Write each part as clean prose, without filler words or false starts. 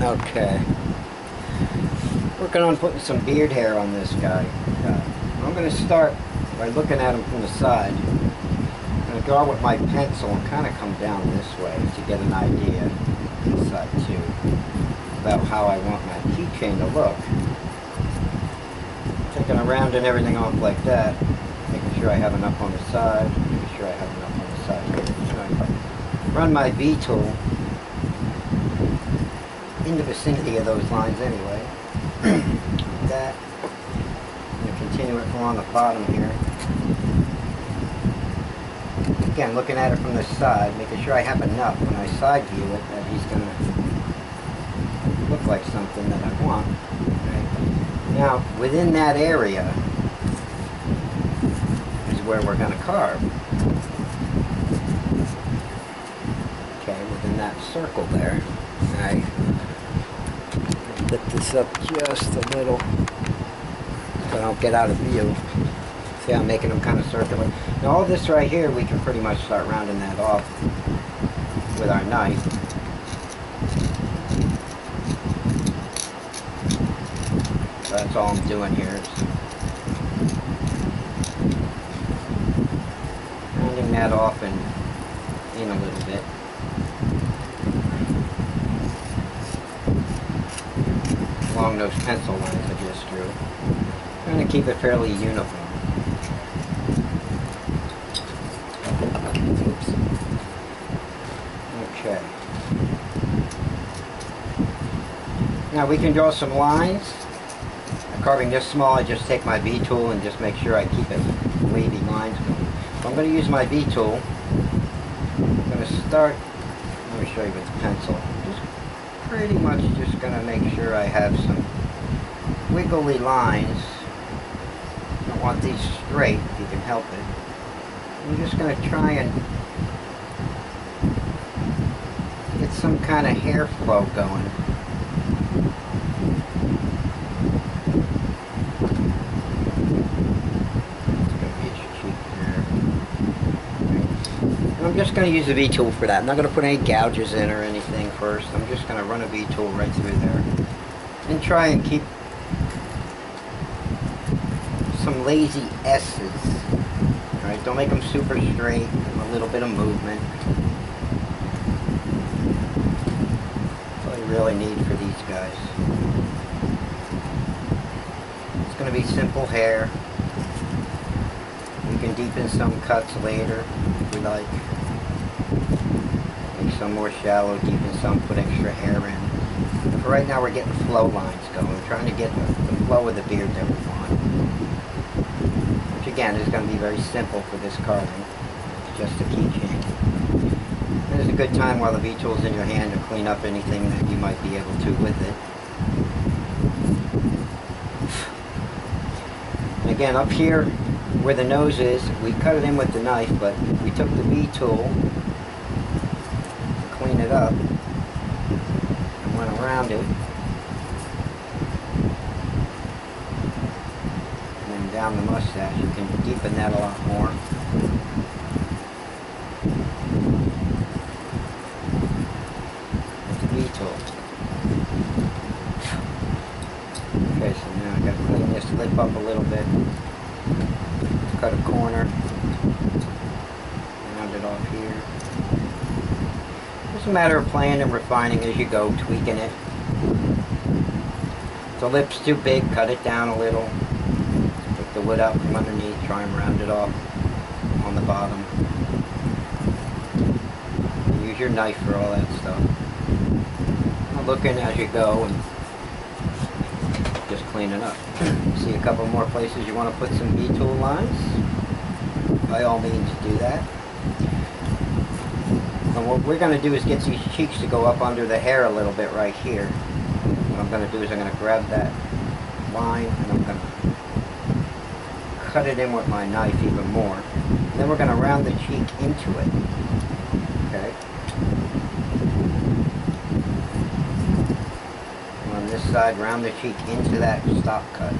Okay. Working on putting some beard hair on this guy. I'm going to start by looking at him from the side. I'm going to go out with my pencil and kind of come down this way to get an idea, this side too, about how I want my keychain to look. Taking a round and everything off like that, making sure I have enough on the side, making sure I have enough on the side here. So if I run my V tool in the vicinity of those lines anyway. Like that. I'm going to continue it from on the bottom here. Again, looking at it from the side, making sure I have enough when I side view it that he's going to look like something that I want. Right? Now, within that area is where we're going to carve. Okay, within that circle there. Alright. Lift this up just a little so I don't get out of view. See how I'm making them kind of circular. Now all this right here we can pretty much start rounding that off with our knife. So that's all I'm doing here is rounding that off and in a little bit. Along those pencil lines I just drew. Trying to keep it fairly uniform. Oops. Okay. Now we can draw some lines. I'm carving this small, I just take my V tool and just make sure I keep it wavy lines going. So I'm going to use my V tool. I'm going to start, let me show you with the pencil. Pretty much just going to make sure I have some wiggly lines. I don't want these straight if you can help it. I'm just going to try and get some kind of hair flow going. I'm just going to use the V tool for that. I'm not going to put any gouges in or anything first. I'm just going to run a V tool right through there and try and keep some lazy S's. Alright, don't make them super straight. Give them a little bit of movement. That's all you really need for these guys. It's going to be simple hair. You can deepen some cuts later if you like. Make some more shallow, deepen some, put extra hair in. But for right now we're getting flow lines going. We're trying to get the flow of the beard that we want. Which again is going to be very simple for this carving. It's just a keychain. And it's a good time while the V tool's in your hand to clean up anything that you might be able to with it. And again, up here where the nose is, we cut it in with the knife, but we took the V tool to clean it up and went around it and then down the mustache. You can deepen that a lot more. With the V tool. Okay, so now I gotta clean this lip up a little bit. Cut a corner, round it off here. It's a matter of playing and refining as you go, tweaking it. If the lip's too big, cut it down a little. Take the wood out from underneath, try and round it off on the bottom. Use your knife for all that stuff. Looking as you go and just clean it up. See a couple more places you want to put some V tool lines? By all means do that. And what we're going to do is get these cheeks to go up under the hair a little bit right here. What I'm going to do is I'm going to grab that line and I'm going to cut it in with my knife even more. And then we're going to round the cheek into it. Okay? This side, round the cheek into that stop cut,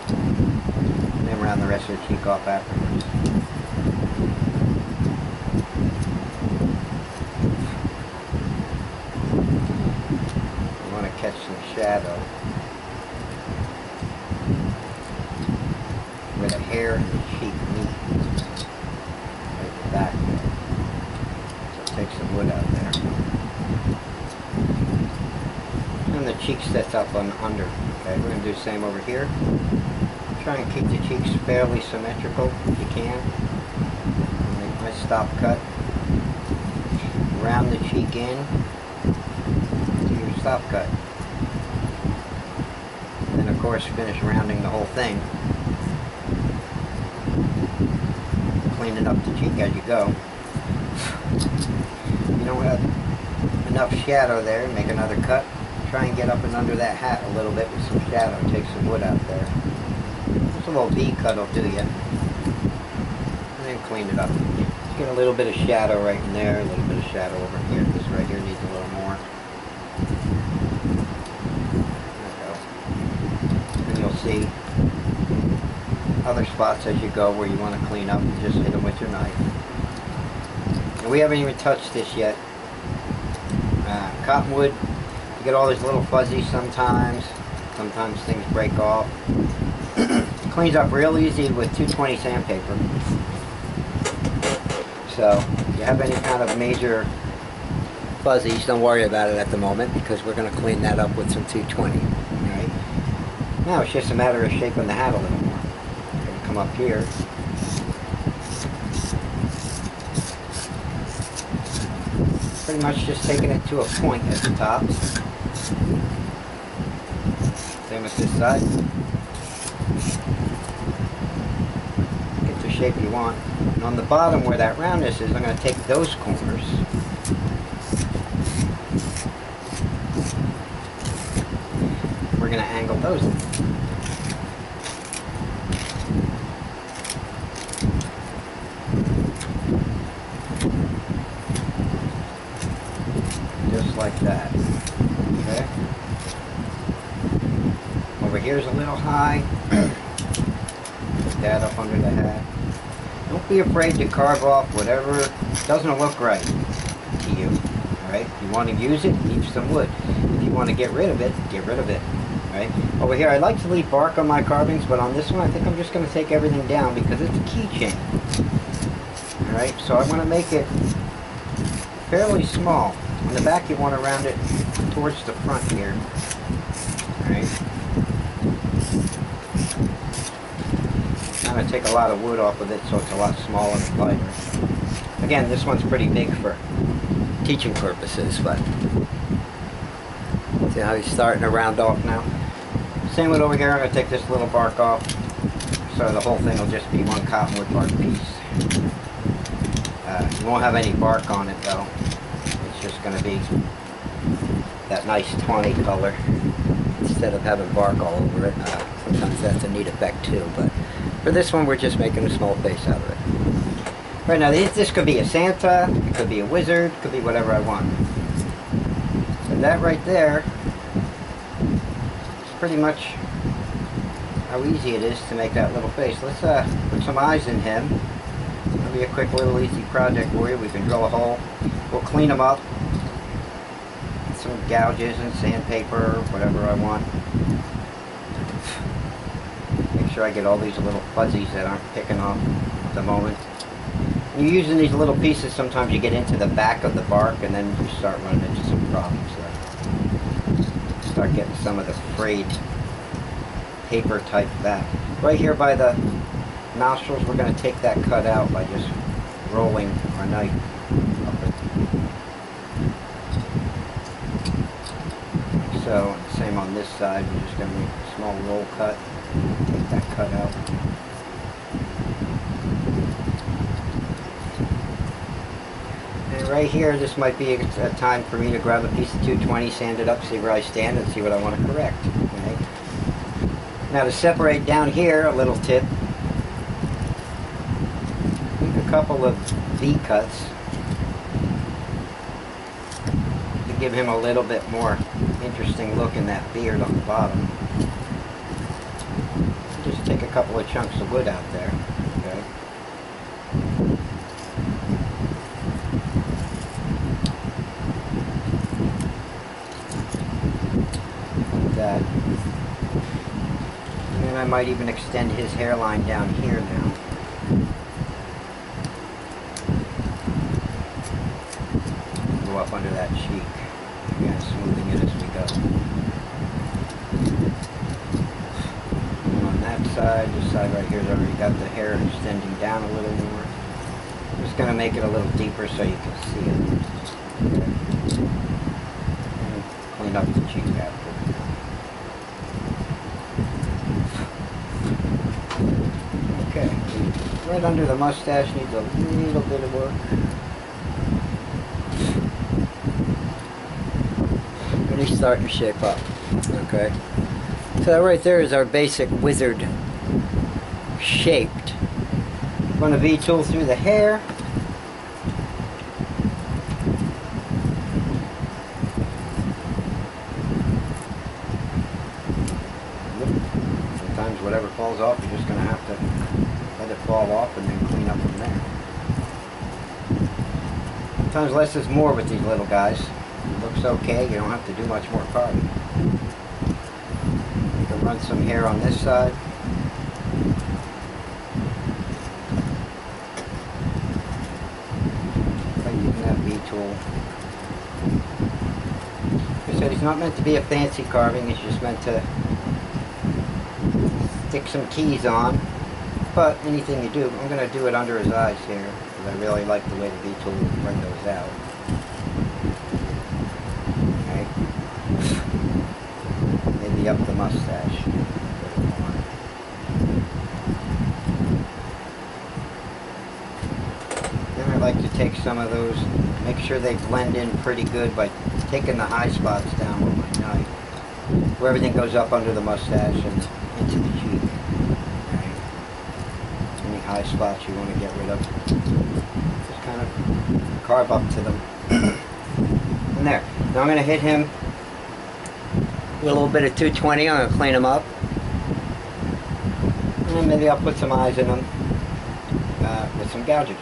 and then round the rest of the cheek off afterwards. You want to catch some shadow where the hair and the cheek meet, right at the back there. So take some wood out there. And the cheek sets up on under. Okay, we're going to do the same over here. Try and keep the cheeks fairly symmetrical if you can. Make my stop cut. Round the cheek in to your stop cut. And then of course finish rounding the whole thing. Cleaning up the cheek as you go. If you don't have enough shadow there, make another cut. Try and get up and under that hat a little bit with some shadow. Take some wood out there. Just a little V cut will do you. And then clean it up. Get a little bit of shadow right in there, a little bit of shadow over here. This right here needs a little more. There we go. And you'll see other spots as you go where you want to clean up and just hit them with your knife. And we haven't even touched this yet. Cottonwood, you get all these little fuzzies sometimes. Sometimes things break off. It cleans up real easy with 220 sandpaper. So, if you have any kind of major fuzzies, don't worry about it at the moment because we're going to clean that up with some 220. Right? Now it's just a matter of shaping the hat a little more. You're going to come up here. Pretty much just taking it to a point at the top. Same with this side. Get the shape you want. And on the bottom where that roundness is, I'm going to take those corners we're going to angle those in. Just like that. Okay. Over here is a little high. Put that up under the hat. Don't be afraid to carve off whatever doesn't look right to you. Alright? If you want to use it, leave some wood. If you want to get rid of it, get rid of it. Alright? Over here, I like to leave bark on my carvings, but on this one, I think I'm just going to take everything down because it's a keychain. Alright? So I want to make it fairly small. On the back, you want to round it towards the front here. Alright? I'm going to take a lot of wood off of it so it's a lot smaller and lighter. Again, this one's pretty big for teaching purposes, but see how he's starting to round off now? Same with over here, I'm going to take this little bark off so the whole thing will just be one cottonwood bark piece. You won't have any bark on it though. It's just going to be that nice tawny color instead of having bark all over it. Sometimes that's a neat effect too, but for this one we're just making a small face out of it. Right now this could be a Santa, it could be a wizard, it could be whatever I want. And that right there is pretty much how easy it is to make that little face. Let's put some eyes in him. It'll be a quick little easy project for you. We can drill a hole. We'll clean them up. Some gouges and sandpaper, whatever I want. Make sure I get all these little fuzzies that aren't picking off at the moment. When you're using these little pieces, sometimes you get into the back of the bark and then you start running into some problems there. Start getting some of the frayed paper type back. Right here by the nostrils, we're going to take that cut out by just rolling our knife up it. Like so, same on this side, we're just going to make a small roll cut, take that cut out. And right here, this might be a time for me to grab a piece of 220, sand it up, see where I stand, and see what I want to correct. Okay? Now to separate down here, a little tip. Make a couple of V cuts to give him a little bit more interesting look in that beard on the bottom. Just take a couple of chunks of wood out there. Okay. might even extend his hairline down here now. Go up under that cheek. Again, smoothing it as we go. And on that side, this side right here has already got the hair extending down a little more. I'm just going to make it a little deeper so you can see it. Okay. And clean up the cheek after. Okay, right under the mustache needs a little bit of work. Really starting to shape up. Okay, so that right there is our basic wizard shaped. Run a V-tool through the hair. Sometimes whatever falls off, you're just going to have to let it fall off and then clean up from there. Sometimes less is more with these little guys. It looks okay, you don't have to do much more carving. You can run some hair on this side. By using that V-tool. Like I said, it's not meant to be a fancy carving, it's just meant to stick some keys on. But anything you do, I'm going to do it under his eyes here, because I really like the way the V-tool will bring those out. Okay. Maybe up the mustache. Then I like to take some of those, make sure they blend in pretty good by taking the high spots down with my knife, where everything goes up under the mustache and into the cheek. High spots you want to get rid of. Just kind of carve up to them. And there. Now I'm going to hit him with a little bit of 220. I'm going to clean him up. And then maybe I'll put some eyes in him with some gouges.